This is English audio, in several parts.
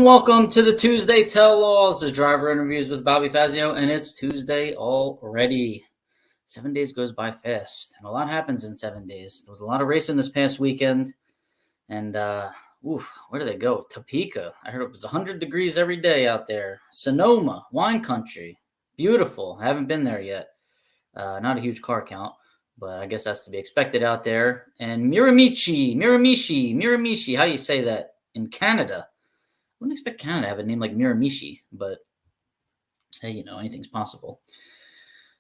and welcome to the Tuesday Tell-All. This is Driver Interviews with Bobby Fazio, and it's Tuesday already. 7 days goes by fast, and a lot happens in 7 days. There was a lot of racing this past weekend, and where did they go? Topeka. I heard it was 100 degrees every day out there. Sonoma, wine country. Beautiful. I haven't been there yet. Not a huge car count, but I guess that's to be expected out there. And Miramichi. How do you say that? In Canada. I wouldn't expect Canada to have a name like Miramichi, but hey, anything's possible.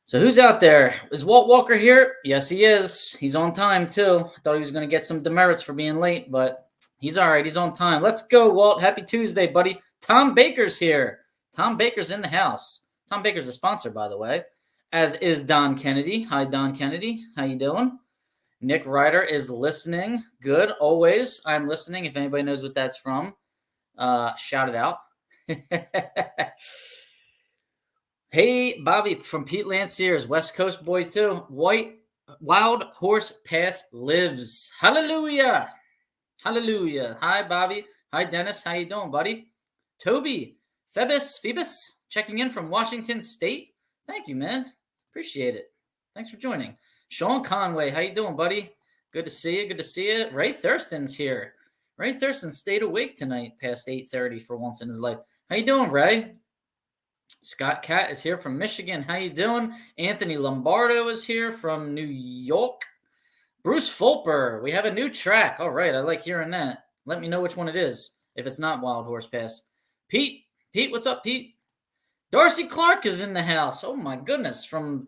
So who's out there? Is Walt Walker here? Yes, he is. He's on time, too. I thought he was going to get some demerits for being late, but he's all right. He's on time. Let's go, Walt. Happy Tuesday, buddy. Tom Baker's here. Tom Baker's in the house. Tom Baker's a sponsor, by the way, as is Don Kennedy. Hi, Don Kennedy. How you doing? Nick Ryder is listening. Good, always. I'm listening. If anybody knows what that's from, shout it out. Hey, Bobby from Pete Lanciers, West Coast boy too. Wild Horse Pass lives. Hallelujah. Hallelujah. Hi, Bobby. Hi, Dennis. How you doing, buddy? Toby, Phoebus, checking in from Washington State. Thank you, man. Appreciate it. Thanks for joining. Sean Conway, how you doing, buddy? Good to see you. Good to see you. Ray Thurston's here. Ray Thurston stayed awake tonight past 8:30 for once in his life. How you doing, Ray? Scott Catt is here from Michigan. How you doing? Anthony Lombardo is here from New York. Bruce Fulper, we have a new track. All right, I like hearing that. Let me know which one it is if it's not Wild Horse Pass. Pete, what's up, Pete? Darcy Clark is in the house. Oh, my goodness. From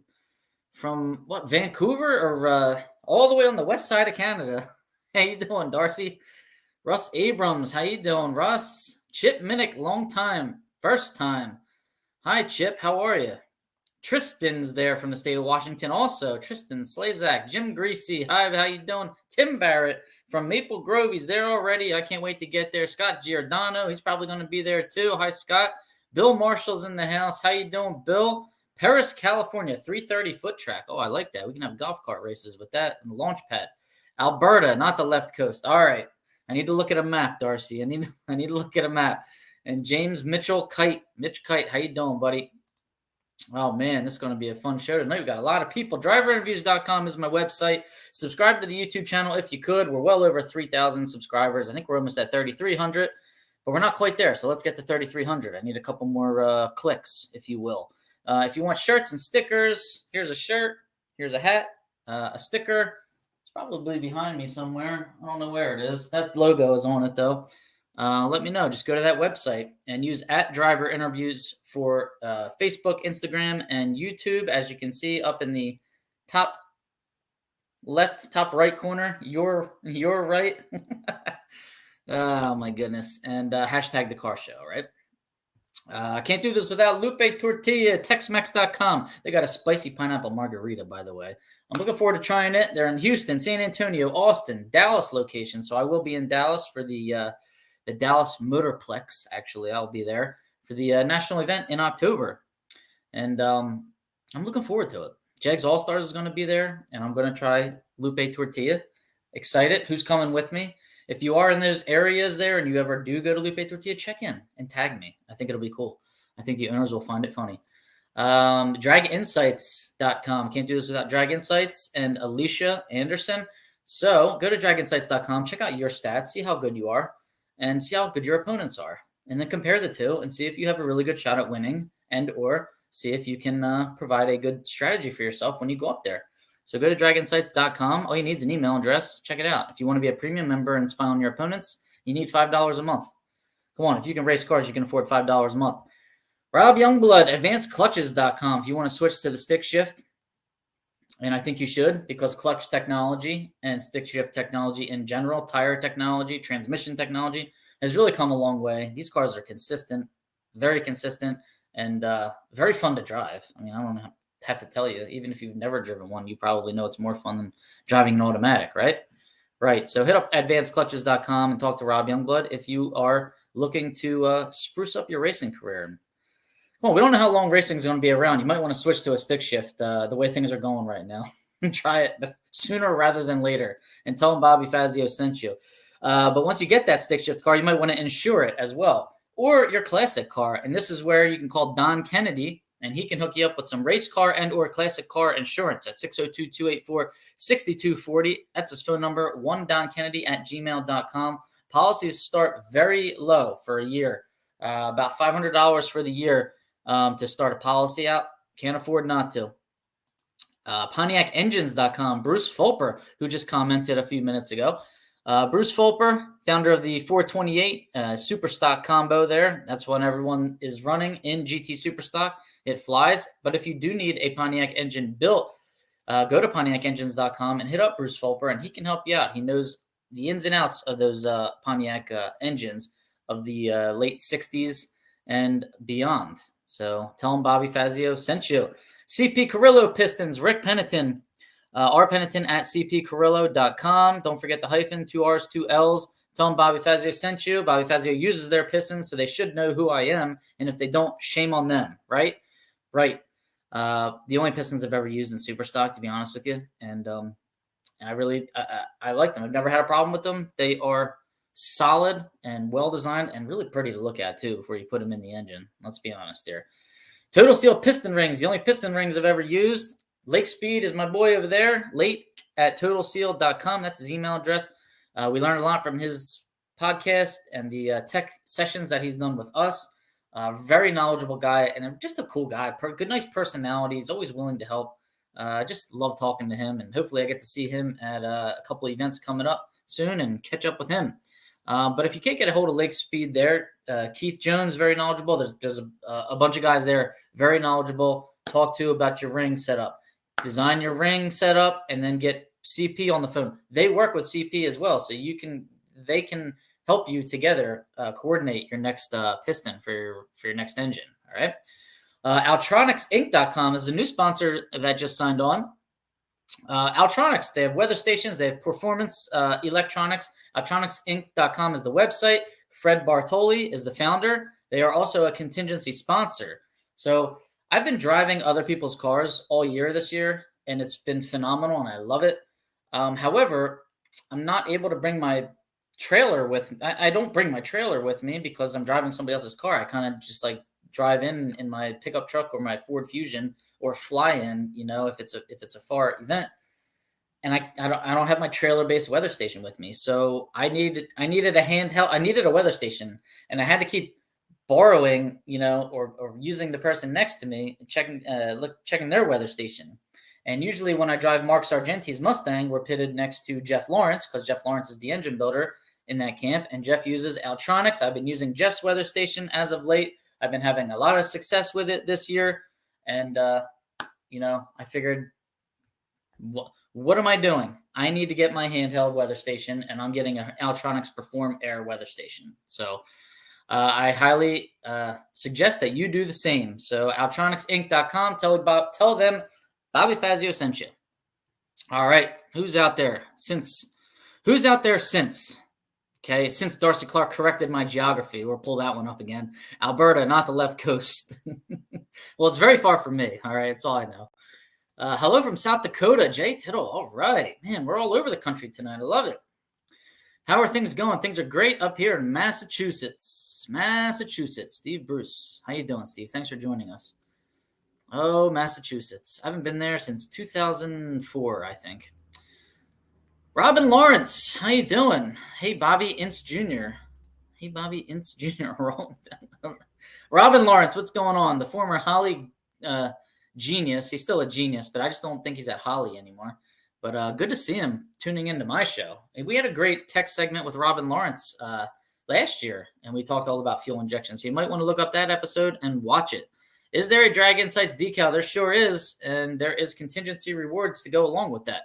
what, Vancouver or all the way on the west side of Canada. How you doing, Darcy? Russ Abrams, how you doing, Russ? Chip Minnick, long time, first time. Hi, Chip, how are you? Tristan's there from the state of Washington also. Tristan Slazak, Jim Greasy, hi, how you doing? Tim Barrett from Maple Grove, he's there already. I can't wait to get there. Scott Giordano, he's probably going to be there too. Hi, Scott. Bill Marshall's in the house. How you doing, Bill? Paris, California, 330 foot track. Oh, I like that. We can have golf cart races with that and the launch pad. Alberta, not the left coast. All right. I need to look at a map, Darcy. I need to look at a map. And James Mitch Kite, how you doing, buddy? Oh, man, this is going to be a fun show tonight. We've got a lot of people. DriverInterviews.com is my website. Subscribe to the YouTube channel if you could. We're well over 3,000 subscribers. I think we're almost at 3,300, but we're not quite there. So let's get to 3,300. I need a couple more clicks, if you will. If you want shirts and stickers, here's a shirt. Here's a hat, a sticker. Probably behind me somewhere. I don't know where it is. That logo is on it, though. Let me know. Just go to that website and use @DriverInterviews for Facebook, Instagram, and YouTube. As you can see up in the top left, top right corner, your right. Oh, my goodness. And hashtag the car show, right? I can't do this without Lupe Tortilla, Texmex.com. They got a spicy pineapple margarita, by the way. I'm looking forward to trying it. They're in Houston, San Antonio, Austin, Dallas location. So I will be in Dallas for the Dallas Motorplex. Actually, I'll be there for the national event in October. And I'm looking forward to it. Jegs All-Stars is going to be there, and I'm going to try Lupe Tortilla. Excited. Who's coming with me? If you are in those areas there and you ever do go to Lupe Tortilla, check in and tag me. I think it'll be cool. I think the owners will find it funny. DragInsights.com. Can't do this without DragInsights and Alicia Anderson. So go to DragInsights.com, check out your stats, see how good you are, and see how good your opponents are. And then compare the two and see if you have a really good shot at winning and or see if you can provide a good strategy for yourself when you go up there. So go to DragInsights.com. All you need is an email address. Check it out. If you want to be a premium member and spy on your opponents, you need $5 a month. Come on, if you can race cars, you can afford $5 a month. Rob Youngblood, AdvancedClutches.com. If you want to switch to the stick shift, and I think you should, because clutch technology and stick shift technology in general, tire technology, transmission technology, has really come a long way. These cars are consistent, very consistent, and very fun to drive. I mean, I don't have to tell you, even if you've never driven one, you probably know it's more fun than driving an automatic, right? Right. So hit up AdvancedClutches.com and talk to Rob Youngblood if you are looking to spruce up your racing career. Well, we don't know how long racing is going to be around. You might want to switch to a stick shift the way things are going right now. Try it sooner rather than later and tell them Bobby Fazio sent you. But once you get that stick shift car, you might want to insure it as well. or your classic car. And this is where you can call Don Kennedy, and he can hook you up with some race car and or classic car insurance at 602-284-6240. That's his phone number, 1DonKennedy@gmail.com. Policies start very low for a year, about $500 for the year to start a policy out. Can't afford not to. PontiacEngines.com. Bruce Fulper, who just commented a few minutes ago. Bruce Fulper, founder of the 428 Superstock combo there. That's what everyone is running in GT Superstock. It flies. But if you do need a Pontiac engine built, go to PontiacEngines.com and hit up Bruce Fulper, and he can help you out. He knows the ins and outs of those Pontiac engines of the late 60s and beyond. So tell him Bobby Fazio sent you. CP Carrillo Pistons, Rick Pennington, rpennington@cpcarrillo.com. Don't forget the hyphen, 2 R's, 2 L's. Tell them Bobby Fazio sent you. Bobby Fazio uses their Pistons, so they should know who I am. And if they don't, shame on them, right? Right. The only Pistons I've ever used in Superstock, to be honest with you. And I really like them. I've never had a problem with them. They are solid and well-designed and really pretty to look at, too, before you put them in the engine. Let's be honest here. Total Seal piston rings, the only piston rings I've ever used. Lake Speed is my boy over there, lake@totalseal.com. That's his email address. We learned a lot from his podcast and the tech sessions that he's done with us. Very knowledgeable guy and just a cool guy. Good, nice personality. He's always willing to help. I just love talking to him, and hopefully I get to see him at a couple of events coming up soon and catch up with him. But if you can't get a hold of Lake Speed there, Keith Jones, very knowledgeable. There's a bunch of guys there, very knowledgeable. Talk to about your ring setup. Design your ring setup, and then get CP on the phone. They work with CP as well, so they can help you together coordinate your next piston for your next engine. All right. Altronicsinc.com is the new sponsor that just signed on. Altronics, they have weather stations, they have performance electronics. Altronicsinc.com is the website. Fred Bartoli is the founder. They are also a contingency sponsor. So I've been driving other people's cars all year this year, and it's been phenomenal, and I love it. However, I'm not able to bring my trailer with me. I don't bring my trailer with me because I'm driving somebody else's car. I kind of just like drive in my pickup truck or my Ford Fusion, or fly in, if it's a far event. And I don't have my trailer-based weather station with me. So I needed a handheld. I needed a weather station, and I had to keep borrowing, or using the person next to me and checking their weather station. And usually when I drive Mark Sargenti's Mustang, we're pitted next to Jeff Lawrence, because Jeff Lawrence is the engine builder in that camp, and Jeff uses Altronics. I've been using Jeff's weather station as of late. I've been having a lot of success with it this year. And, I figured, what am I doing? I need to get my handheld weather station, and I'm getting an Altronics Perform Air weather station. So I highly suggest that you do the same. So altronicsinc.com, tell them Bobby Fazio sent you. All right. Who's out there since? Okay, since Darcy Clark corrected my geography, we'll pull that one up again. Alberta, not the left coast. Well, it's very far from me. All right, that's all I know. Hello from South Dakota, Jay Tittle. All right, man, we're all over the country tonight. I love it. How are things going? Things are great up here in Massachusetts. Steve Bruce. How you doing, Steve? Thanks for joining us. Oh, Massachusetts. I haven't been there since 2004, I think. Robin Lawrence, how you doing? Hey, Bobby Ince Jr. Robin Lawrence, what's going on? The former Holly genius. He's still a genius, but I just don't think he's at Holly anymore. But good to see him tuning into my show. And we had a great tech segment with Robin Lawrence last year, and we talked all about fuel injection. So you might want to look up that episode and watch it. Is there a DragInsights decal? There sure is, and there is contingency rewards to go along with that.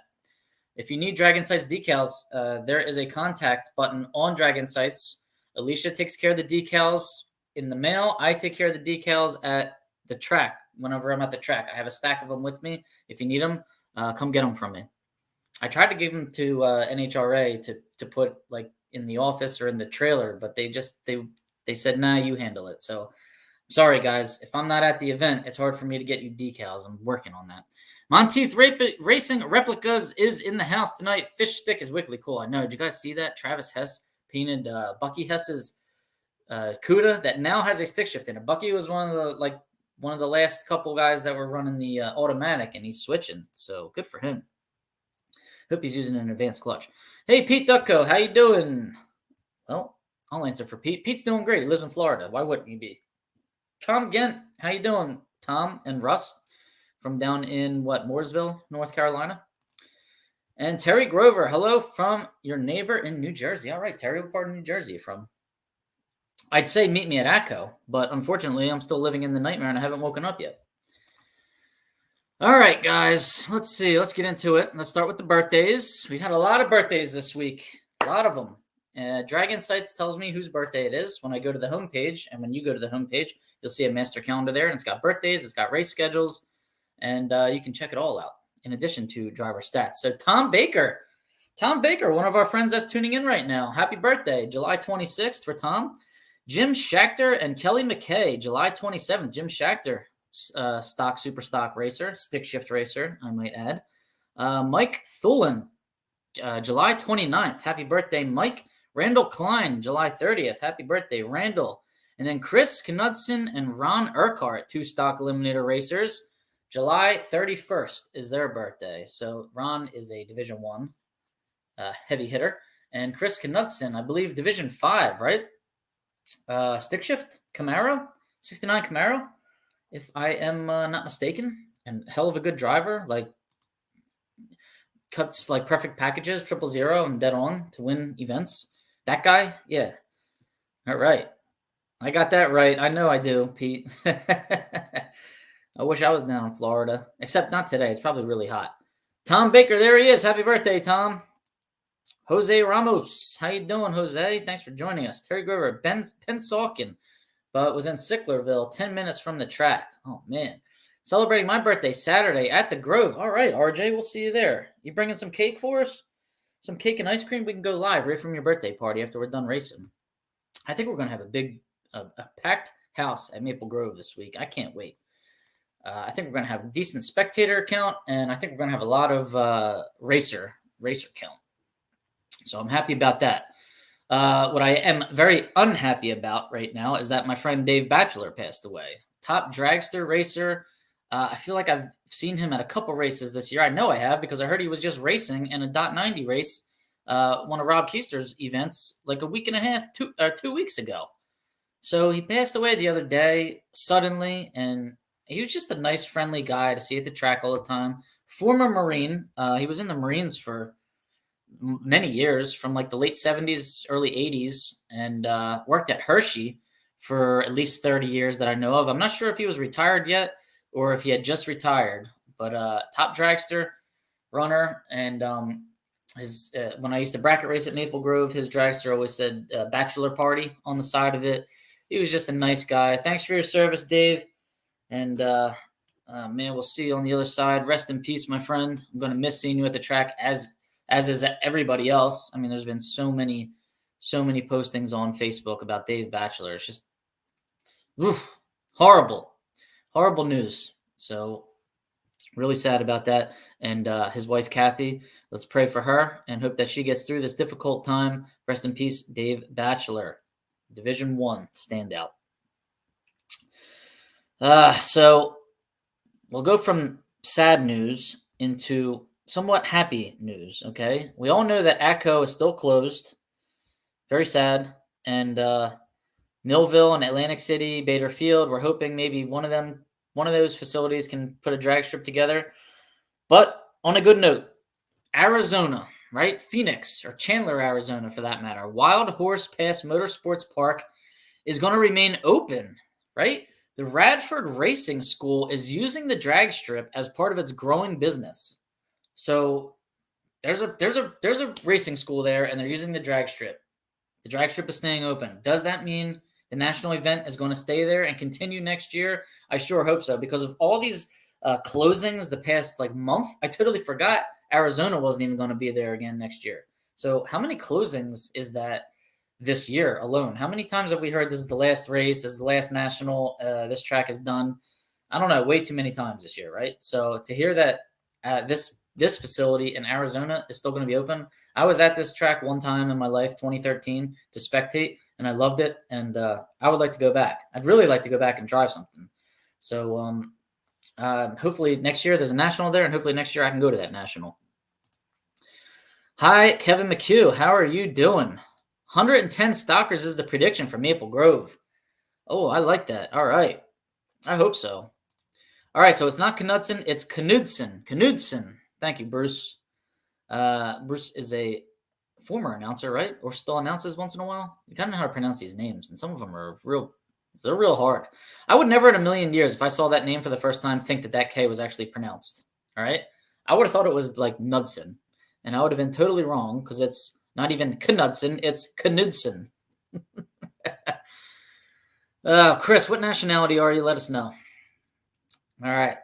If you need DragInsights decals, there is a contact button on DragInsights. Alicia takes care of the decals in the mail. I take care of the decals at the track whenever I'm at the track. I have a stack of them with me. If you need them, come get them from me. I tried to give them to NHRA to put like in the office or in the trailer, but they said, nah, you handle it. So sorry, guys. If I'm not at the event, it's hard for me to get you decals. I'm working on that. Monteith Racing Replicas is in the house tonight. Fish stick is wicked cool. I know. Did you guys see that? Travis Hess painted Bucky Hess's Cuda that now has a stick shift in it. Bucky was one of the last couple guys that were running the automatic, and he's switching. So good for him. Hope he's using an advanced clutch. Hey, Pete Ducko, how you doing? Well, I'll answer for Pete. Pete's doing great. He lives in Florida. Why wouldn't he be? Tom Gent, how you doing? Tom and Russ from down in Mooresville, North Carolina. And Terry Grover, hello from your neighbor in New Jersey. All right, Terry, what part of New Jersey are you from? I'd say meet me at ATCO, but unfortunately, I'm still living in the nightmare and I haven't woken up yet. All right, guys, let's see. Let's get into it. Let's start with the birthdays. We've had a lot of birthdays this week, a lot of them. DragInsights tells me whose birthday it is when I go to the homepage, and when you go to the homepage, you'll see a master calendar there, and it's got birthdays, it's got race schedules, and you can check it all out in addition to driver stats. So Tom Baker, one of our friends that's tuning in right now, happy birthday, July 26th for Tom. Jim Schachter and Kelly McKay, July 27th. Jim Schachter, super stock racer, stick shift racer, I might add. Mike Thulin, July 29th. Happy birthday, Mike. Randall Klein, July 30th. Happy birthday, Randall. And then Chris Knudsen and Ron Urquhart, 2 stock eliminator racers. July 31st is their birthday. So Ron is a Division 1 heavy hitter. And Chris Knudsen, I believe, Division 5, right? Stick shift, Camaro, 69 Camaro, if I am not mistaken. And hell of a good driver, like cuts like perfect packages, 000 and dead on to win events. That guy, yeah. All right. I got that right. I know I do, Pete. I wish I was down in Florida, except not today. It's probably really hot. Tom Baker, there he is. Happy birthday, Tom. Jose Ramos, how you doing, Jose? Thanks for joining us. Terry Grover, Pensauken, but was in Sicklerville, 10 minutes from the track. Oh, man. Celebrating my birthday Saturday at the Grove. All right, RJ, we'll see you there. You bringing some cake for us? Some cake and ice cream? We can go live right from your birthday party after we're done racing. I think we're going to have a big, a packed house at Maple Grove this week. I can't wait. I think we're going to have a decent spectator count, and I think we're going to have a lot of racer count. So I'm happy about that. What I am very unhappy about right now is that my friend Dave Batchelor passed away. Top dragster racer. I feel like I've seen him at a couple races this year. I know I have because I heard he was just racing in a .90 race, one of Rob Keister's events, like a week and a half, 2 weeks ago. So he passed away the other day suddenly, and he was just a nice, friendly guy to see at the track all the time. Former Marine. He was in the Marines for many years, from like the late 70s, early 80s, and worked at Hershey for at least 30 years that I know of. I'm not sure if he was retired yet or if he had just retired, but top dragster runner. And his when I used to bracket race at Maple Grove, his dragster always said bachelor party on the side of it. He was just a nice guy. Thanks for your service, Dave. And man, we'll see you on the other side. Rest in peace, my friend. I'm going to miss seeing you at the track, as is everybody else. I mean, there's been so many postings on Facebook about Dave Batchelor. It's just horrible news. So really sad about that. And his wife, Kathy, let's pray for her and hope that she gets through this difficult time. Rest in peace, Dave Batchelor, Division 1 standout. So we'll go from sad news into somewhat happy news, okay? We all know that ATCO is still closed. Very sad. And Millville and Atlantic City, Bader Field, we're hoping maybe one of those facilities can put a drag strip together. But on a good note, Arizona, right? Phoenix, or Chandler, Arizona for that matter. Wild Horse Pass Motorsports Park is going to remain open, right? The Radford Racing School is using the drag strip as part of its growing business. So there's a racing school there, and they're using the drag strip. The drag strip is staying open. Does that mean the national event is going to stay there and continue next year? I sure hope so, because of all these closings the past month. I totally forgot Arizona wasn't even going to be there again next year. So how many closings is that this year alone? How many times have we heard this is the last race, this is the last national, this track is done? I don't know, way too many times this year, right? So to hear that this facility in Arizona is still going to be open. I was at this track one time in my life, 2013, to spectate, and I loved it. And I would like to go back. I'd really like to go back and drive something. So hopefully next year there's a national there, and hopefully next year I can go to that national. Hi, Kevin McHugh. How are you doing? 110 stockers is the prediction for Maple Grove. Oh, I like that. All right. I hope so. All right, so it's not Knudsen, it's Knudsen. Knudsen. Thank you, Bruce. Bruce is a former announcer, right? Or still announces once in a while. You kind of know how to pronounce these names, and some of them are they're real hard. I would never in a million years, if I saw that name for the first time, think that K was actually pronounced. All right? I would have thought it was like Knudsen, and I would have been totally wrong because it's not even Knudsen, it's Knudsen. Chris, what nationality are you? Let us know. All right.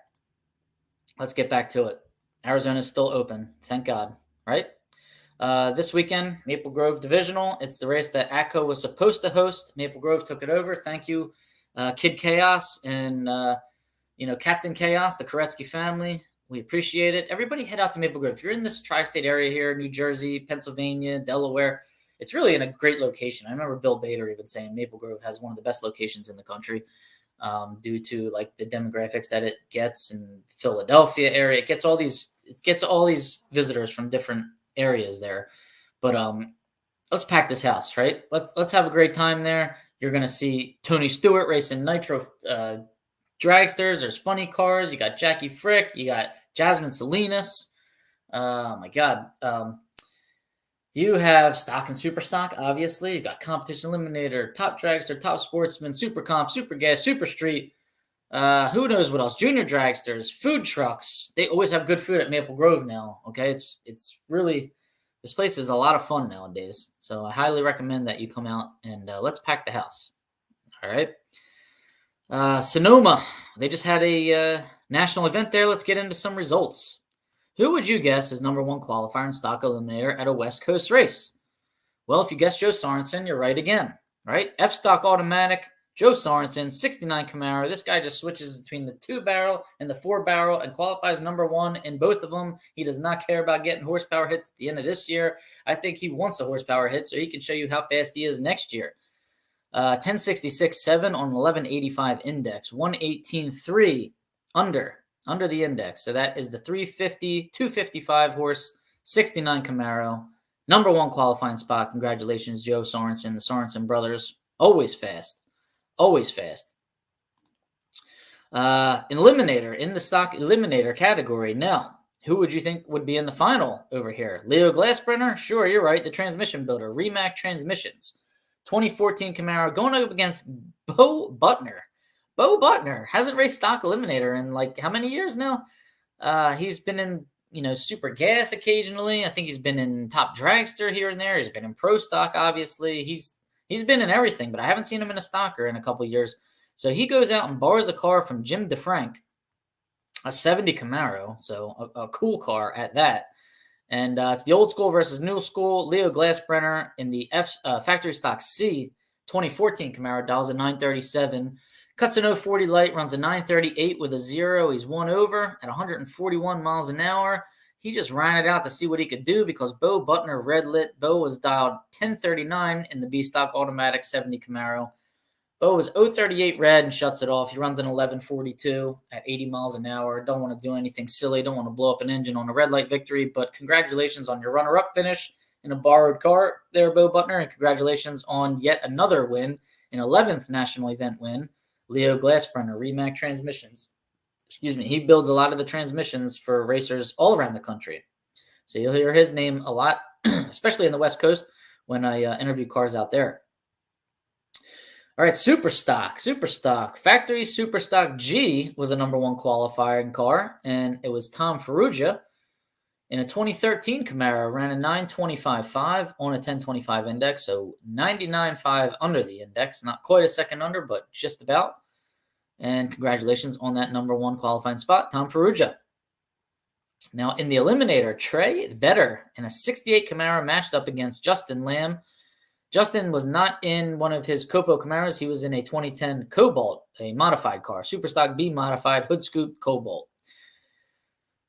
Let's get back to it. Arizona's still open. Thank God. Right? This weekend, Maple Grove Divisional. It's the race that ATCO was supposed to host. Maple Grove took it over. Thank you, Kid Chaos and, Captain Chaos, the Koretsky family. We appreciate it. Everybody head out to Maple Grove. If you're in this tri-state area here, New Jersey, Pennsylvania, Delaware, it's really in a great location. I remember Bill Bader even saying Maple Grove has one of the best locations in the country. Due to like the demographics that it gets in Philadelphia area. It gets all these visitors from different areas there. But let's pack this house, right? Let's have a great time there. You're gonna see Tony Stewart racing nitro dragsters. There's funny cars. You got Jackie Frick. You got Jasmine Salinas. Oh my God. You have stock and super stock, obviously. You got competition eliminator, top dragster, top sportsman, super comp, super gas, super street. Who knows what else? Junior dragsters, food trucks. They always have good food at Maple Grove now. Okay, it's really, this place is a lot of fun nowadays. So I highly recommend that you come out and let's pack the house. All right. Sonoma, they just had a national event there. Let's get into some results. Who would you guess is number one qualifier in stock eliminator at a West Coast race? Well, if you guessed Joe Sorensen, you're right again, right? F-Stock Automatic, Joe Sorensen, 69 Camaro. This guy just switches between the 2-barrel and the 4-barrel and qualifies number one in both of them. He does not care about getting horsepower hits at the end of this year. I think he wants a horsepower hit so he can show you how fast he is next year. 1066.7 on 1185 index, 118.3 under the index. So that is the 350, 255 horse, 69 Camaro. Number one qualifying spot. Congratulations, Joe Sorensen, the Sorensen brothers. Always fast. Always fast. Eliminator, in the stock eliminator category. Now, who would you think would be in the final over here? Leo Glassbrenner? Sure, you're right. The transmission builder. Remac Transmissions. 2014 Camaro going up against Bo Butner. Bo Butner hasn't raced stock eliminator in like how many years now? He's been in, super gas occasionally. I think he's been in top dragster here and there. He's been in pro stock, obviously. He's been in everything, but I haven't seen him in a stocker in a couple years. So he goes out and borrows a car from Jim DeFrank, a 70 Camaro. So a cool car at that. And it's the old school versus new school. Leo Glassbrenner in the factory stock C 2014 Camaro dials a 937. Cuts an 040 light, runs a 938 with a 0. He's one over at 141 miles an hour. He just ran it out to see what he could do because Bo Butner red lit. Bo was dialed 1039 in the B stock automatic 70 Camaro. Bo was 038 red and shuts it off. He runs an 1142 at 80 miles an hour. Don't want to do anything silly. Don't want to blow up an engine on a red light victory, but congratulations on your runner-up finish in a borrowed car there, Bo Butner, and congratulations on yet another win, an 11th national event win. Leo Glassbrenner, Remac Transmissions. He builds a lot of the transmissions for racers all around the country. So you'll hear his name a lot, especially in the West Coast when I interview cars out there. All right, Super Stock. Factory Super Stock G was a number one qualifying car, and it was Tom Ferrugia in a 2013 Camaro, ran a 925.5 on a 1025 index, so 99.5 under the index. Not quite a second under, but just about. And congratulations on that number one qualifying spot, Tom Ferrugia. Now, in the eliminator, Trey Vetter in a 68 Camaro matched up against Justin Lamb. Justin was not in one of his Copo Camaros. He was in a 2010 Cobalt, a modified car, Superstock B modified, hood scoop Cobalt.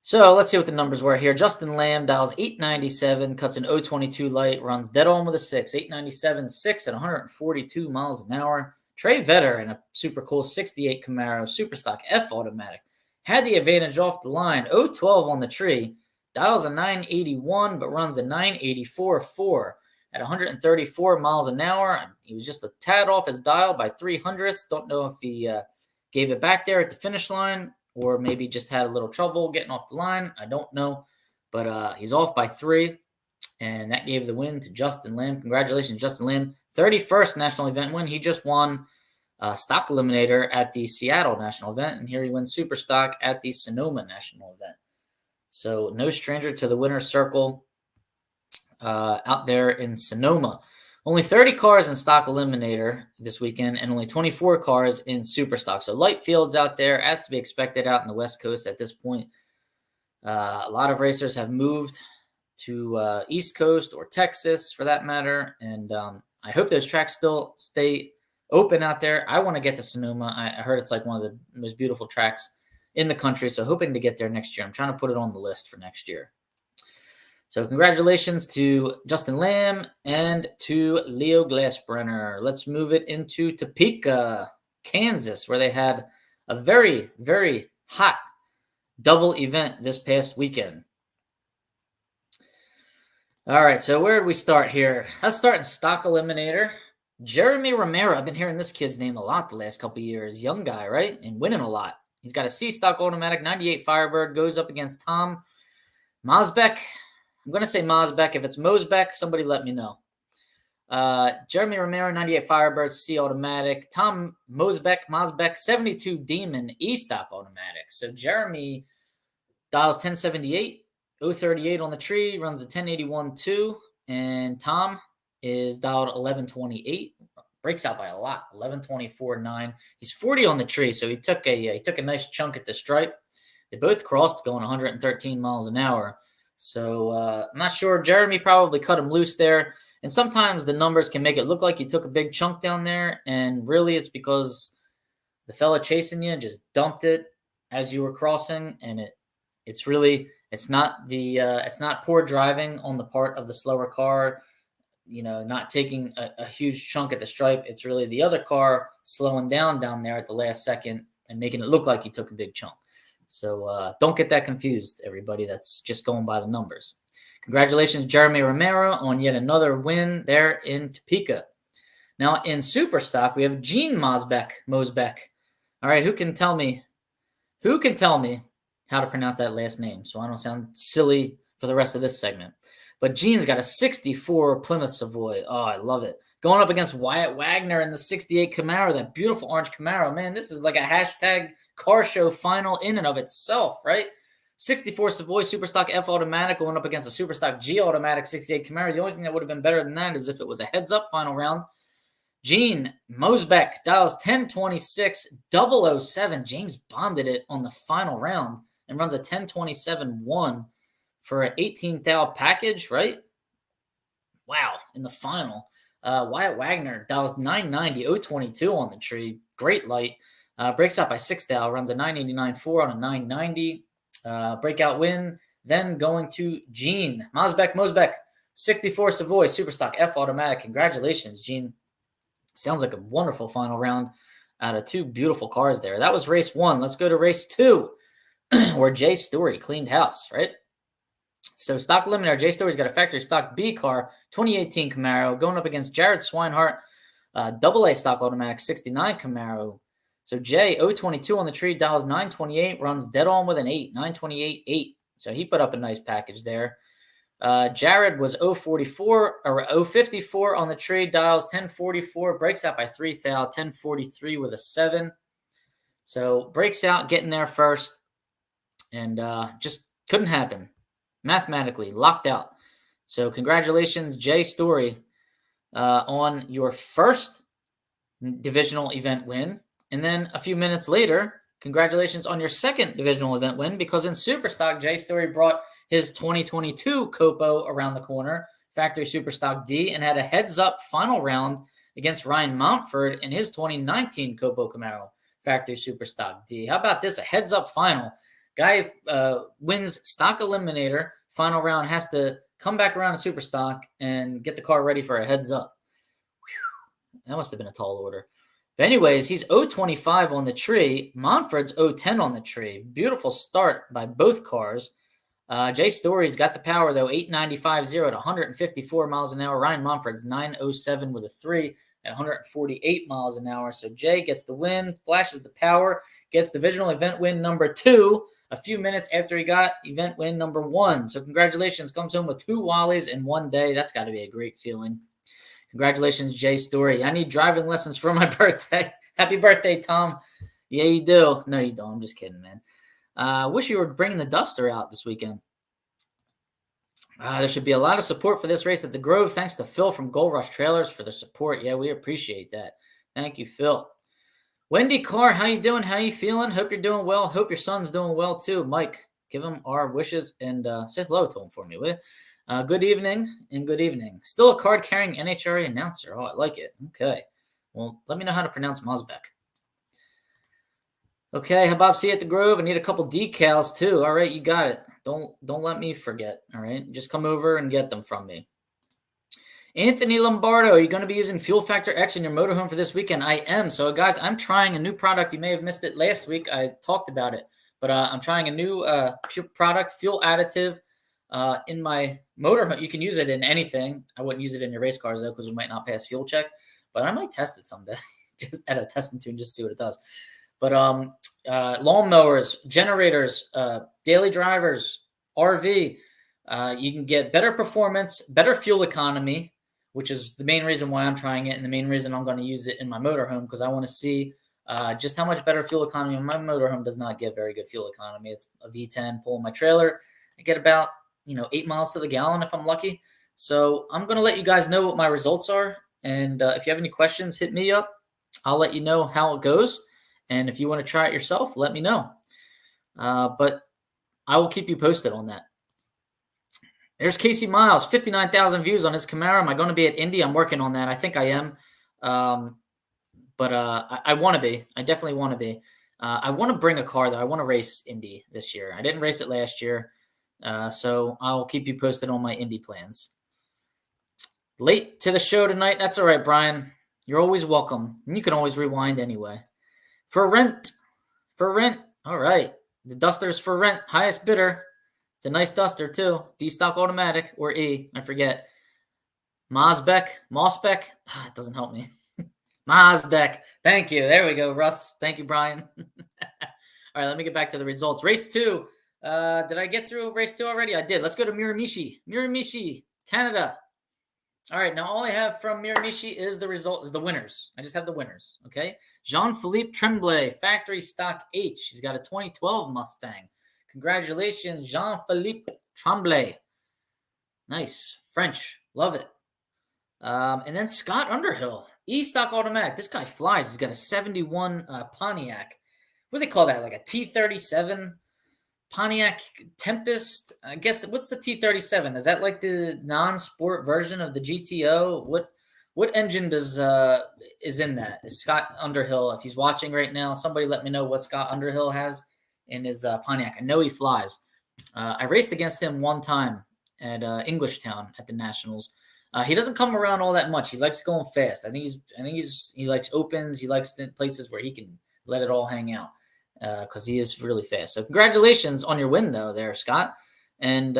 So let's see what the numbers were here. Justin Lamb dials 897, cuts an 022 light, runs dead on with a 6. 897, 6 at 142 miles an hour. Trey Vetter in a super cool 68 Camaro Superstock F automatic. Had the advantage off the line. 012 on the tree. Dials a 981, but runs a 984.4 at 134 miles an hour. He was just a tad off his dial by 300ths. Don't know if he gave it back there at the finish line, or maybe just had a little trouble getting off the line. I don't know. But he's off by 3, and that gave the win to Justin Lamb. Congratulations, Justin Lamb. 31st national event win. He just won Stock Eliminator at the Seattle national event, and here he wins Super Stock at the Sonoma national event. So no stranger to the winner's circle out there in Sonoma. Only 30 cars in Stock Eliminator this weekend and only 24 cars in Super Stock. So light fields out there, as to be expected out in the West Coast at this point. A lot of racers have moved to East Coast or Texas for that matter. And I hope those tracks still stay open out there. I want to get to Sonoma. I heard it's like one of the most beautiful tracks in the country. So hoping to get there next year. I'm trying to put it on the list for next year. So congratulations to Justin Lamb and to Leo Glassbrenner. Let's move it into Topeka, Kansas, where they had a very, very hot double event this past weekend. All right, so where did we start here? Let's start in Stock Eliminator. Jeremy Romero. I've been hearing this kid's name a lot the last couple of years. Young guy, right? And winning a lot. He's got a C-Stock automatic, 98 Firebird, goes up against Tom Mosbeck. I'm going to say Mosbeck. If it's Mosbeck, somebody let me know. Jeremy Romero, 98 Firebird, C automatic. Tom Mosbeck, 72 Demon, E-Stock automatic. So Jeremy dials 1078, 038 on the tree, runs a 1081.2, and Tom is dialed 1128. Breaks out by a lot, 1124.9. He's 40 on the tree, so he took a nice chunk at the stripe. They both crossed going 113 miles an hour. So I'm not sure. Jeremy probably cut him loose there. And sometimes the numbers can make it look like you took a big chunk down there. And really it's because the fella chasing you just dumped it as you were crossing. And it's not poor driving on the part of the slower car, not taking a huge chunk at the stripe. It's really the other car slowing down there at the last second and making it look like you took a big chunk. So don't get that confused, everybody. That's just going by the numbers. Congratulations, Jeremy Romero, on yet another win there in Topeka. Now in Super Stock, we have Gene Mosbeck. All right, who can tell me how to pronounce that last name so I don't sound silly for the rest of this segment? But Gene's got a 64 Plymouth Savoy. Oh, I love it. Going up against Wyatt Wagner in the 68 Camaro, that beautiful orange Camaro. Man, this is like a hashtag car show final in and of itself, right? 64 Savoy Superstock F automatic going up against a Superstock G automatic 68 Camaro. The only thing that would have been better than that is if it was a heads-up final round. Gene Mosbeck dials 1026 007. James bonded it on the final round and runs a 1027.1 for an 18,000 package, right? Wow, in the final. Wyatt Wagner dials 990, 022 on the tree. Great light. Breaks out by 6,000, runs a 989.4 on a 990. Breakout win. Then going to Gene Mosbeck, 64 Savoy Superstock F automatic. Congratulations, Gene. Sounds like a wonderful final round out of 2 beautiful cars there. That was race 1. Let's go to race 2, where Jay Story cleaned house, right? So Stock Eliminator, Jay Story's got a factory stock B car, 2018 Camaro, going up against Jared Swinehart, AA stock automatic, 69 Camaro. So Jay, 022 on the tree, dials 928, runs dead on with an 8, 928.8. So he put up a nice package there. Jared was 054 on the tree, dials 1044, breaks out by 3,000, 1043 with a 7. So breaks out, getting there first, and just couldn't happen. Mathematically locked out. So congratulations, Jay Story, on your first divisional event win. And then a few minutes later, congratulations on your second divisional event win, because in Superstock, Jay Story brought his 2022 Copo around the corner, factory Superstock D, and had a heads-up final round against Ryan Montford in his 2019 Copo Camaro, factory Superstock D. How about this? A heads-up final. Guy wins stock eliminator. Final round has to come back around to super stock and get the car ready for a heads up. Whew. That must have been a tall order. But anyways, he's 025 on the tree. Monford's 010 on the tree. Beautiful start by both cars. Jay Story's got the power, though, 895.0 at 154 miles an hour. Ryan Monford's 907 with a 3 at 148 miles an hour. So Jay gets the win, flashes the power, gets divisional event win number 2 a few minutes after he got event win number 1. So congratulations, comes home with 2 Wallies in one day. That's got to be a great feeling. Congratulations, Jay Story. I need driving lessons for my birthday. Happy birthday, Tom. Yeah, you do. No, you don't. I'm just kidding, man. Wish you were bringing the Duster out this weekend. There should be a lot of support for this race at the Grove. Thanks to Phil from Gold Rush Trailers for the support. Yeah, we appreciate that. Thank you, Phil. Wendy Carr, how you doing? How you feeling? Hope you're doing well. Hope your son's doing well, too. Mike, give him our wishes and say hello to him for me, will you? Good evening and good evening. Still a card-carrying NHRA announcer. Oh, I like it. Okay. Well, let me know how to pronounce Mosbeck. Okay, Habab, see you at the Grove. I need a couple decals, too. All right, you got it. Don't let me forget, all right? Just come over and get them from me. Anthony Lombardo, are you going to be using Fuel Factor X in your motorhome for this weekend? I am. So, guys, I'm trying a new product. You may have missed it last week. I talked about it. But I'm trying a new product, fuel additive, in my motorhome. You can use it in anything. I wouldn't use it in your race cars, though, because we might not pass fuel check. But I might test it someday, just at a testing tune, just to see what it does. But lawnmowers, generators, daily drivers, RV, you can get better performance, better fuel economy, which is the main reason why I'm trying it and the main reason I'm going to use it in my motorhome, because I want to see just how much better fuel economy. My motorhome does not get very good fuel economy. It's a V10 pulling my trailer. I get about 8 miles to the gallon if I'm lucky. So I'm going to let you guys know what my results are. And if you have any questions, hit me up. I'll let you know how it goes. And if you want to try it yourself, let me know. But I will keep you posted on that. There's Casey Miles, 59,000 views on his Camaro. Am I going to be at Indy? I'm working on that. I think I am. But I want to be. I definitely want to be. I want to bring a car, though. I want to race Indy this year. I didn't race it last year. So I'll keep you posted on my Indy plans. Late to the show tonight. That's all right, Brian. You're always welcome. And you can always rewind anyway. For rent. All right. The Duster's for rent. Highest bidder. It's a nice Duster, too. D-Stock Automatic or E. I forget. Mosbeck. It doesn't help me. Mosbeck. Thank you. There we go, Russ. Thank you, Brian. All right, let me get back to the results. Race 2. Did I get through race 2 already? I did. Let's go to Miramichi, Canada. All right, now all I have from Miramichi is the winners. I just have the winners, okay? Jean-Philippe Tremblay, factory stock H. He's got a 2012 Mustang. Congratulations, Jean-Philippe Tremblay. Nice. French. Love it. And then Scott Underhill, E-Stock Automatic. This guy flies. He's got a 71 Pontiac. What do they call that? Like a T37 Pontiac Tempest? I guess, what's the T37? Is that like the non-sport version of the GTO? What engine is in that? Is Scott Underhill, if he's watching right now, somebody let me know what Scott Underhill has in his Pontiac. I know he flies. I raced against him one time at Englishtown at the Nationals. He doesn't come around all that much. He likes going fast. I think he likes opens. He likes places where he can let it all hang out because he is really fast. So congratulations on your win, though, there, Scott and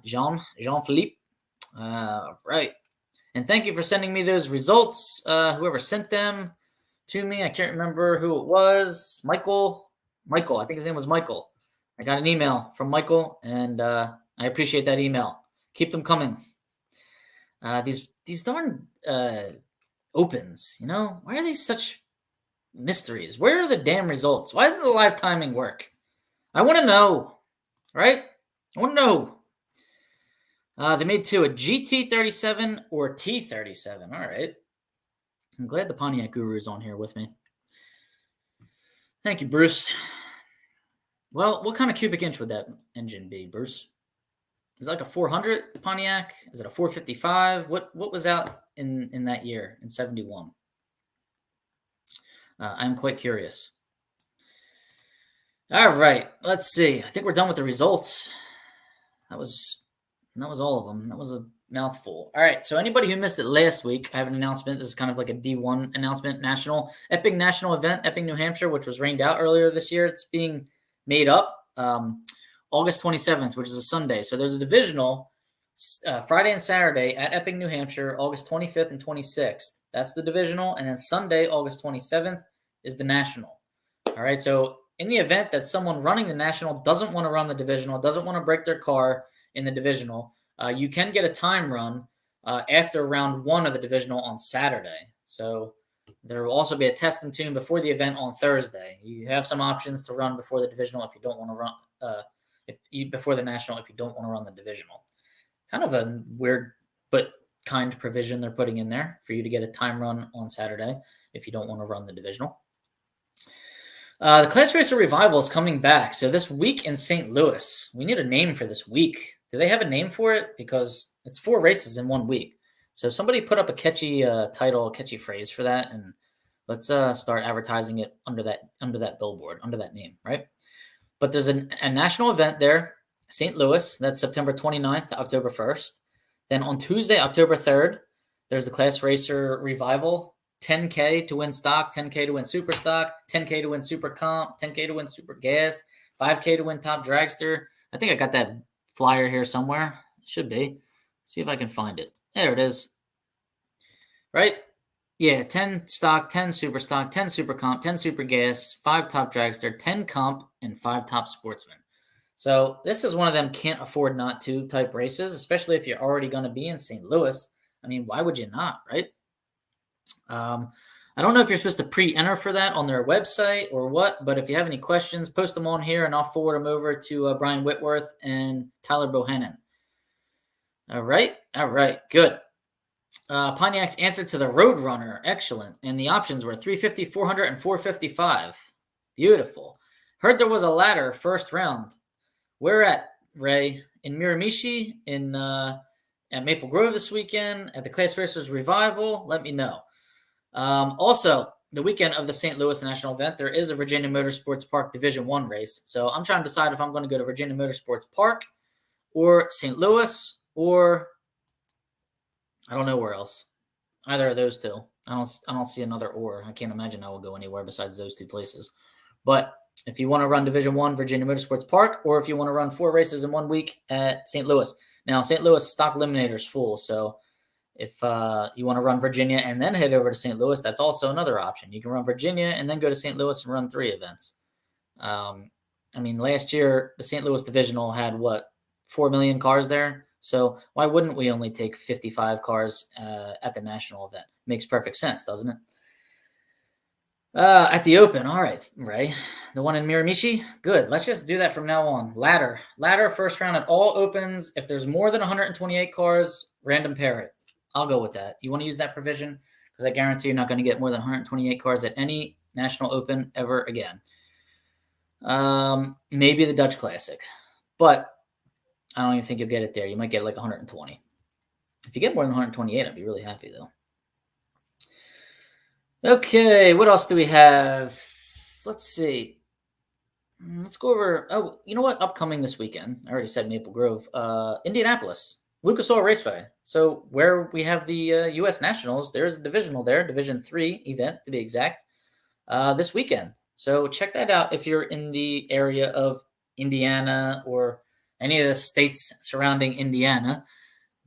Jean-Philippe. Right. And thank you for sending me those results. Whoever sent them to me, I can't remember who it was. Michael. I think his name was Michael. I got an email from Michael, and I appreciate that email. Keep them coming. These darn opens, why are they such mysteries? Where are the damn results? Why doesn't the live timing work? I want to know, right? I want to know. They made 2, a GT37 or T37. All right. I'm glad the Pontiac Guru is on here with me. Thank you, Bruce. Well, what kind of cubic inch would that engine be, Bruce? Is it like a 400 Pontiac? Is it a 455? What was out in that year, in 71? I'm quite curious. All right, let's see. I think we're done with the results. That was all of them. That was a mouthful. All right, so anybody who missed it last week, I have an announcement. This is kind of like a D1 announcement. Epic national event, Epic, New Hampshire, which was rained out earlier this year. It's being made up August 27th, which is a Sunday. So there's a divisional Friday and Saturday at Epic, New Hampshire, August 25th and 26th. That's the divisional. And then Sunday, August 27th, is the national. All right, so in the event that someone running the national doesn't want to run the divisional, doesn't want to break their car in the divisional, you can get a time run after round 1 of the divisional on Saturday. So there will also be a test and tune before the event on Thursday. You have some options to run before the divisional if you don't want to run before the national if you don't want to run the divisional. Kind of a weird but kind provision they're putting in there for you to get a time run on Saturday if you don't want to run the divisional. The Class Racer Revival is coming back. So this week in St. Louis, we need a name for this week. Do they have a name for it? Because it's 4 races in 1 week. So somebody put up a catchy title, a catchy phrase for that, and let's start advertising it under that billboard, under that name, right? But there's a national event there, St. Louis. That's September 29th to October 1st. Then on Tuesday, October 3rd, there's the Class Racer Revival. 10K to win stock, 10K to win super stock, 10K to win super comp, 10K to win super gas, 5K to win top dragster. I think I got that flyer here somewhere. It should be. See if I can find it. There it is. Right? Yeah, 10 stock, 10 super stock, 10 super comp, 10 super gas, 5 top dragster, 10 comp, and 5 top sportsman. So this is one of them can't afford not to type races, especially if you're already going to be in St. Louis. I mean, why would you not, right? I don't know if you're supposed to pre-enter for that on their website or what, but if you have any questions, post them on here and I'll forward them over to Brian Whitworth and Tyler Bohannon. All right, good. Pontiac's answer to the Roadrunner, excellent. And the options were 350, 400, and 455. Beautiful. Heard there was a ladder first round. Where at, Ray? In Miramichi, at Maple Grove this weekend, at the Class Racers Revival? Let me know. Also, the weekend of the St. Louis National event, there is a Virginia Motorsports Park Division 1 race. So I'm trying to decide if I'm going to go to Virginia Motorsports Park or St. Louis or I don't know where else. Either of those two. I don't see another or. I can't imagine I will go anywhere besides those 2 places. But if you want to run Division 1 Virginia Motorsports Park or if you want to run 4 races in 1 week at St. Louis. Now, St. Louis stock eliminator is full, so if you want to run Virginia and then head over to St. Louis, that's also another option. You can run Virginia and then go to St. Louis and run 3 events. I mean, last year, the St. Louis Divisional had, 4 million cars there? So why wouldn't we only take 55 cars at the national event? Makes perfect sense, doesn't it? At the Open, all right, Ray. The one in Miramichi? Good. Let's just do that from now on. Ladder, first round at all Opens. If there's more than 128 cars, random pair it. I'll go with that. You want to use that provision? Because I guarantee you're not going to get more than 128 cars at any National Open ever again. Maybe the Dutch Classic. But I don't even think you'll get it there. You might get like 120. If you get more than 128, I'd be really happy, though. Okay, what else do we have? Let's see. Let's go over. Oh, you know what? Upcoming this weekend. I already said Maple Grove. Indianapolis. Lucas Oil Raceway. So where we have the U.S. Nationals, there's a divisional there, Division 3 event to be exact, this weekend. So check that out if you're in the area of Indiana or any of the states surrounding Indiana.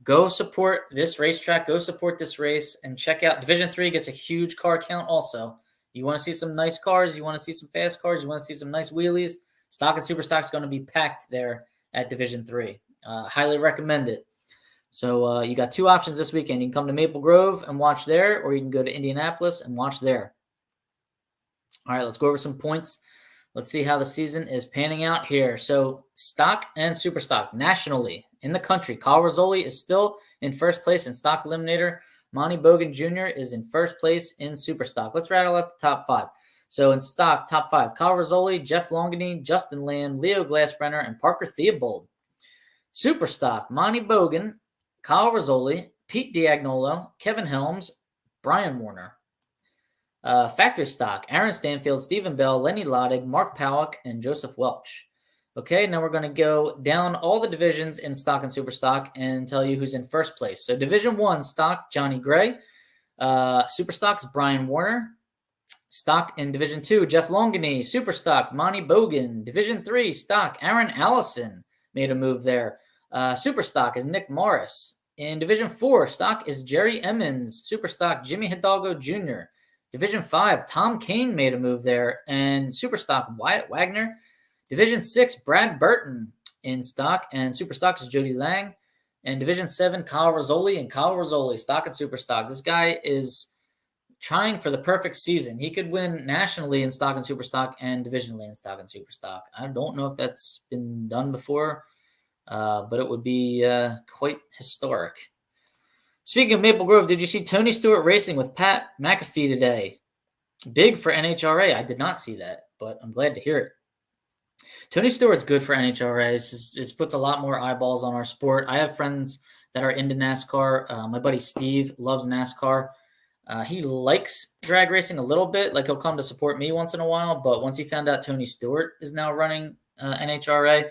Go support this racetrack. Go support this race and check out Division 3 gets a huge car count also. You want to see some nice cars. You want to see some fast cars. You want to see some nice wheelies. Stock and super stock is going to be packed there at Division 3. Highly recommend it. So you got 2 options this weekend. You can come to Maple Grove and watch there, or you can go to Indianapolis and watch there. All right, let's go over some points. Let's see how the season is panning out here. So stock and super stock nationally in the country. Kyle Rizzoli is still in first place in stock eliminator. Monty Bogan Jr. is in first place in super stock. Let's rattle out the top 5. So in stock, top 5, Kyle Rizzoli, Jeff Longini, Justin Lamb, Leo Glassbrenner, and Parker Theobald. Super stock, Monty Bogan, Kyle Rizzoli, Pete Diagnolo, Kevin Helms, Brian Warner. Factory stock, Aaron Stanfield, Stephen Bell, Lenny Loddig, Mark Powick, and Joseph Welch. Okay, now we're going to go down all the divisions in stock and super stock and tell you who's in first place. So Division 1 stock, Johnny Gray. Super stocks, Brian Warner. Stock in Division 2, Jeff Longany. Super stock, Monty Bogan. Division 3 stock, Aaron Allison made a move there. Super stock is Nick Morris. In Division 4, stock is Jerry Emmons. Super stock, Jimmy Hidalgo Jr. Division 5, Tom Kane made a move there. And super stock, Wyatt Wagner. Division 6, Brad Burton in stock. And super stock is Jody Lang. And Division 7, Kyle Rizzoli. And Kyle Rizzoli, stock and super stock. This guy is trying for the perfect season. He could win nationally in stock and super stock and divisionally in stock and super stock. I don't know if that's been done before, but it would be quite historic. Speaking of Maple Grove, did you see Tony Stewart racing with Pat McAfee today? Big for NHRA. I did not see that, but I'm glad to hear it. Tony Stewart's good for NHRA. It puts a lot more eyeballs on our sport. I have friends that are into NASCAR. My buddy Steve loves NASCAR. He likes drag racing a little bit. Like, he'll come to support me once in a while. But once he found out Tony Stewart is now running NHRA,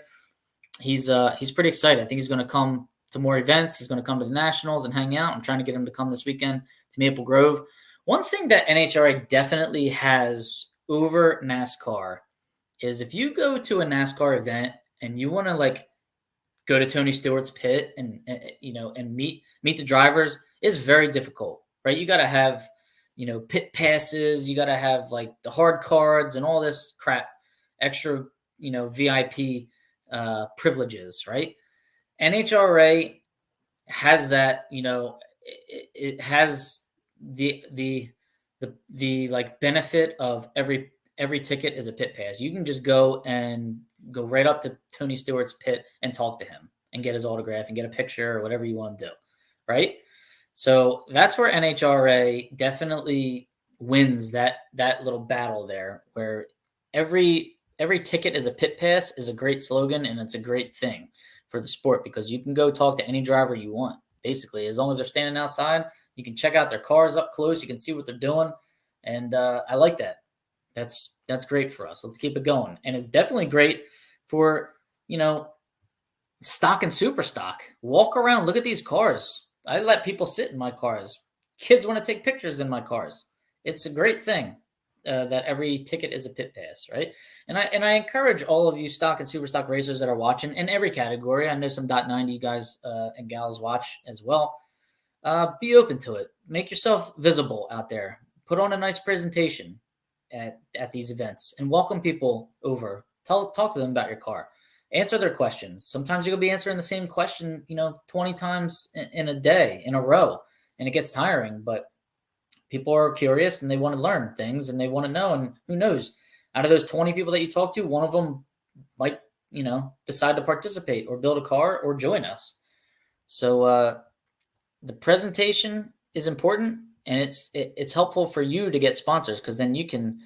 he's pretty excited. I think he's going to come to more events. He's going to come to the Nationals and hang out. I'm trying to get him to come this weekend to Maple Grove. One thing that NHRA definitely has over NASCAR is if you go to a NASCAR event and you want to like go to Tony Stewart's pit and meet the drivers, it's very difficult. Right, you got to have, pit passes. You got to have like the hard cards and all this crap, extra, VIP privileges. Right, NHRA has that. It has the like benefit of every ticket is a pit pass. You can just go right up to Tony Stewart's pit and talk to him and get his autograph and get a picture or whatever you want to do. Right. So that's where NHRA definitely wins that little battle there, where every ticket is a pit pass is a great slogan, and it's a great thing for the sport because you can go talk to any driver you want. Basically, as long as they're standing outside, you can check out their cars up close. You can see what they're doing, and I like that. That's great for us. Let's keep it going, and it's definitely great for stock and super stock. Walk around, look at these cars. I let people sit in my cars. Kids want to take pictures in my cars. It's a great thing that every ticket is a pit pass, right? And I encourage all of you stock and super stock racers that are watching in every category. I know some .90 guys and gals watch as well. Be open to it. Make yourself visible out there. Put on a nice presentation at these events and welcome people over. Talk to them about your car. Answer their questions. Sometimes you'll be answering the same question, 20 times in a day, in a row, and it gets tiring. But people are curious and they want to learn things and they want to know. And who knows? Out of those 20 people that you talk to, one of them might, decide to participate or build a car or join us. So the presentation is important, and it's helpful for you to get sponsors because then you can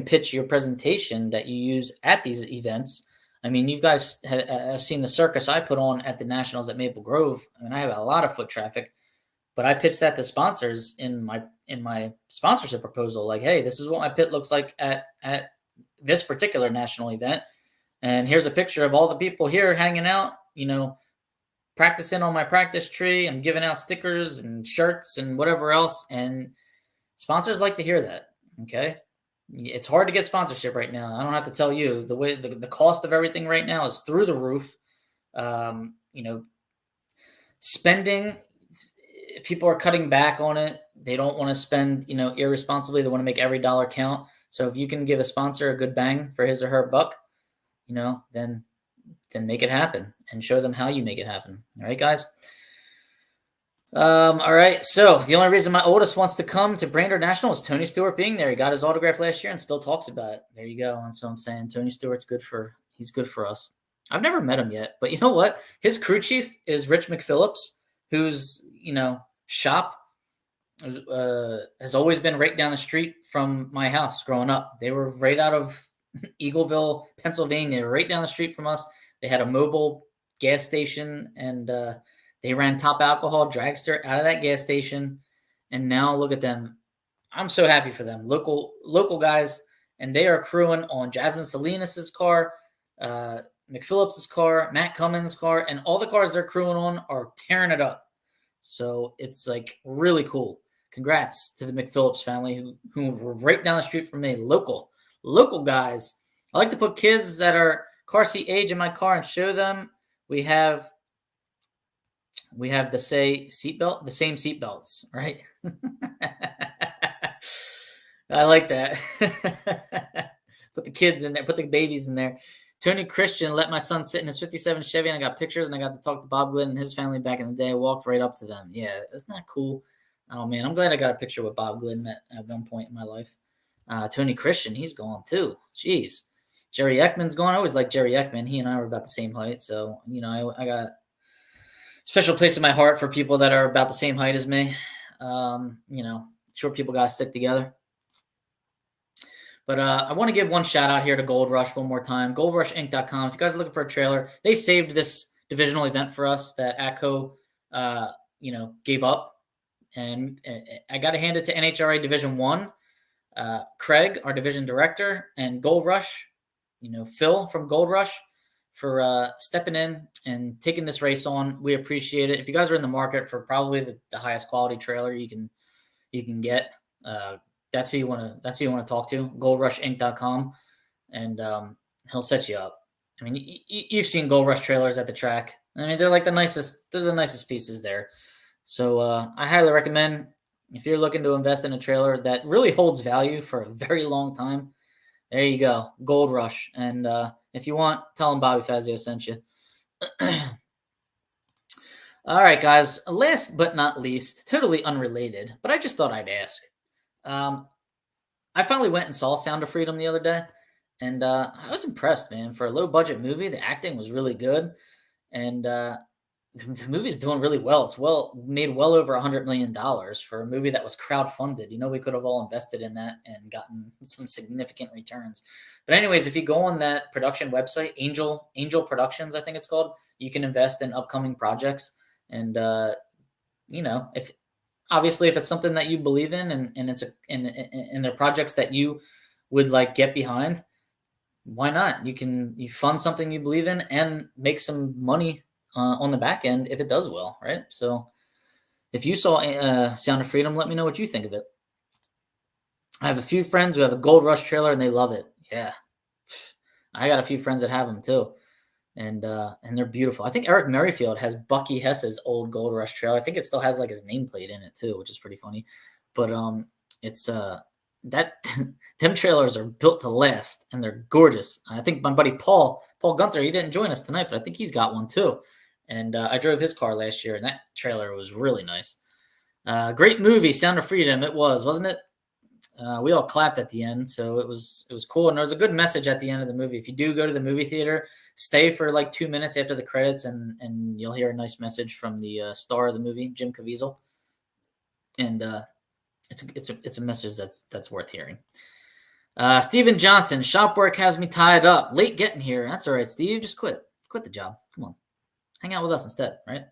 pitch your presentation that you use at these events. I mean, you guys have seen the circus I put on at the Nationals at Maple Grove. I mean, I have a lot of foot traffic, but I pitched that to sponsors in my sponsorship proposal. Like, hey, this is what my pit looks like at this particular national event, and here's a picture of all the people here hanging out. Practicing on my practice tree. I'm giving out stickers and shirts and whatever else, and sponsors like to hear that. Okay. It's hard to get sponsorship right now. I don't have to tell you the way the cost of everything right now is through the roof. Spending, people are cutting back on it. They don't want to spend, irresponsibly. They want to make every dollar count. So if you can give a sponsor a good bang for his or her buck, then make it happen and show them how you make it happen. All right, guys. All right. So the only reason my oldest wants to come to Brainerd National is Tony Stewart being there. He got his autograph last year and still talks about it. There you go. That's what I'm saying. Tony Stewart's he's good for us. I've never met him yet, but you know what? His crew chief is Rich McPhillips, whose, shop has always been right down the street from my house growing up. They were right out of Eagleville, Pennsylvania, right down the street from us. They had a mobile gas station, and they ran Top Alcohol Dragster out of that gas station. And now look at them I'm so happy for them. Local guys, and they are crewing on Jasmine Salinas' car, McPhillips's car, Matt Cummins' car, and all the cars they're crewing on are tearing it up. So it's like really cool. Congrats to the McPhillips family who were right down the street from me. Local guys. I like to put kids that are car seat age in my car and show them. We have the same seatbelts, right? I like that. Put the kids in there, put the babies in there. Tony Christian let my son sit in his 57 Chevy, and I got pictures, and I got to talk to Bob Glidden and his family back in the day. I walked right up to them. Yeah, isn't that cool? Oh, man, I'm glad I got a picture with Bob Glidden at one point in my life. Tony Christian, he's gone too. Jeez. Jerry Ekman's gone. I always liked Jerry Ekman. He and I were about the same height, so, I got a special place in my heart for people that are about the same height as me. Short people got to stick together. But I want to give one shout out here to Gold Rush one more time. GoldRushInc.com. If you guys are looking for a trailer, they saved this divisional event for us that ATCO, gave up. And I got to hand it to NHRA Division 1, Craig, our division director, and Gold Rush, Phil from Gold Rush for stepping in and taking this race on. We appreciate it. If you guys are in the market for probably the highest quality trailer you can get, that's who you want to talk to. GoldRushInc.com, and he'll set you up. I mean, you've seen Gold Rush trailers at the track. I mean, they're like the nicest pieces there. So I highly recommend, if you're looking to invest in a trailer that really holds value for a very long time, there you go, Gold Rush. And if you want, tell them Bobby Fazio sent you. All right, guys. Last but not least, totally unrelated, but I just thought I'd ask. I finally went and saw Sound of Freedom the other day, and I was impressed, man. For a low-budget movie, the acting was really good, and the movie's doing really well. It's made well over $100 million for a movie that was crowdfunded. We could have all invested in that and gotten some significant returns. But anyways, if you go on that production website, Angel Productions, I think it's called, you can invest in upcoming projects. And if it's something that you believe in and it's and they're projects that you would like get behind, why not? You fund something you believe in and make some money on the back end if it does well, right? So if you saw Sound of Freedom, let me know what you think of it. I have a few friends who have a Gold Rush trailer and they love it. Yeah. I got a few friends that have them too. And they're beautiful. I think Eric Merrifield has Bucky Hess's old Gold Rush trailer. I think it still has like his nameplate in it too, which is pretty funny. But it's that them trailers are built to last and they're gorgeous. I think my buddy Paul Gunther, he didn't join us tonight, but I think he's got one too. And I drove his car last year, and that trailer was really nice. Great movie, Sound of Freedom. It was, wasn't it? We all clapped at the end, so it was cool. And there was a good message at the end of the movie. If you do go to the movie theater, stay for like 2 minutes after the credits, and you'll hear a nice message from the star of the movie, Jim Caviezel. And it's a message that's worth hearing. Steven Johnson, shop work has me tied up. Late getting here. That's all right, Steve. Just quit the job. Come on, hang out with us instead, right?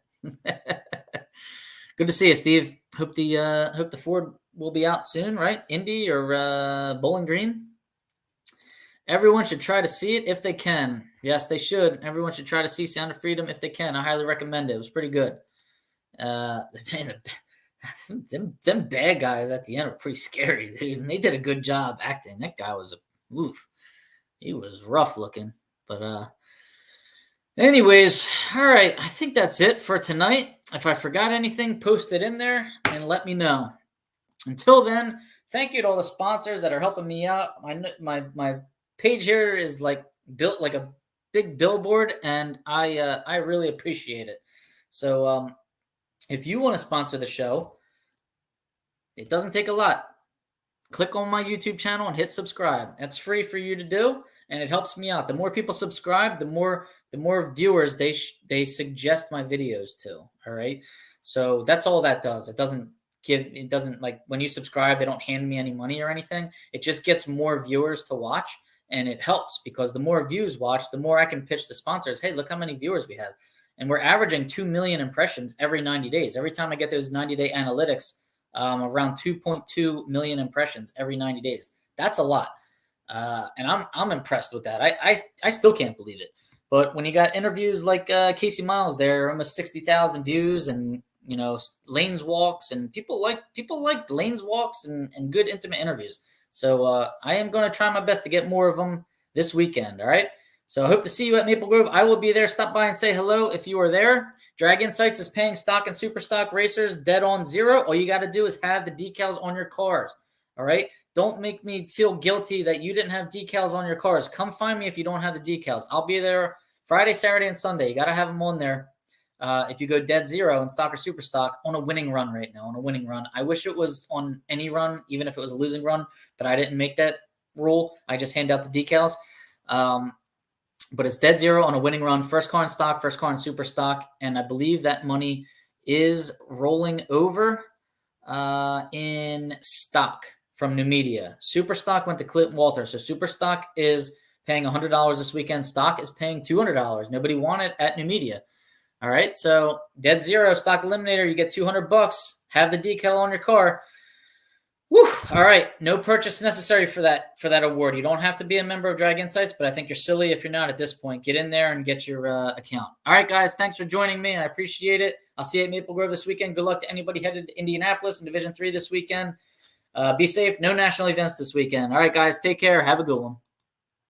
Good to see you, Steve. Hope the Ford will be out soon, right? Indy or Bowling Green. Everyone should try to see it if they can. Yes, they should. Everyone should try to see Sound of Freedom if they can. I highly recommend it. It was pretty good. Them bad guys at the end were pretty scary, dude. And they did a good job acting. That guy was he was rough looking. But anyways, all right. I think that's it for tonight. If I forgot anything, post it in there and let me know. Until then, thank you to all the sponsors that are helping me out. My page here is like built like a big billboard, and I really appreciate it. So if you want to sponsor the show, it doesn't take a lot. Click on my YouTube channel and hit subscribe. That's free for you to do, and it helps me out. The more people subscribe, the more viewers they suggest my videos to. All right, so that's all that does. It doesn't like when you subscribe, they don't hand me any money or anything. It just gets more viewers to watch, and it helps because the more views watch, the more I can pitch the sponsors. Hey, look how many viewers we have. And we're averaging 2 million impressions every 90 days. Every time I get those 90-day analytics around 2.2 million impressions every 90 days. That's a lot. And I'm impressed with that. I still can't believe it. But when you got interviews like Casey Miles, there almost 60,000 views, and Lane's walks, and people like Lane's walks and good intimate interviews. So I am going to try my best to get more of them this weekend. All right. So I hope to see you at Maple Grove. I will be there. Stop by and say hello if you are there. DragInsights is paying stock and super stock racers dead on zero. All you got to do is have the decals on your cars. All right. Don't make me feel guilty that you didn't have decals on your cars. Come find me if you don't have the decals. I'll be there Friday, Saturday, and Sunday. You got to have them on there. If you go dead zero in stock or super stock, on a winning run right now, on a winning run. I wish it was on any run, even if it was a losing run, but I didn't make that rule. I just hand out the decals. But it's dead zero on a winning run, first car in stock, first car in super stock, and I believe that money is rolling over in stock from New Media. Super stock went to Clinton Walter, so super stock is paying $100 this weekend. Stock is paying $200. Nobody wanted at New Media. All right, so dead zero stock eliminator, you get $200. Have the decal on your car. Woo! All right, no purchase necessary for that award. You don't have to be a member of DragInsights, but I think you're silly if you're not at this point. Get in there and get your account. All right, guys, thanks for joining me. I appreciate it. I'll see you at Maple Grove this weekend. Good luck to anybody headed to Indianapolis in Division 3 this weekend. Be safe. No national events this weekend. All right, guys, take care. Have a good one.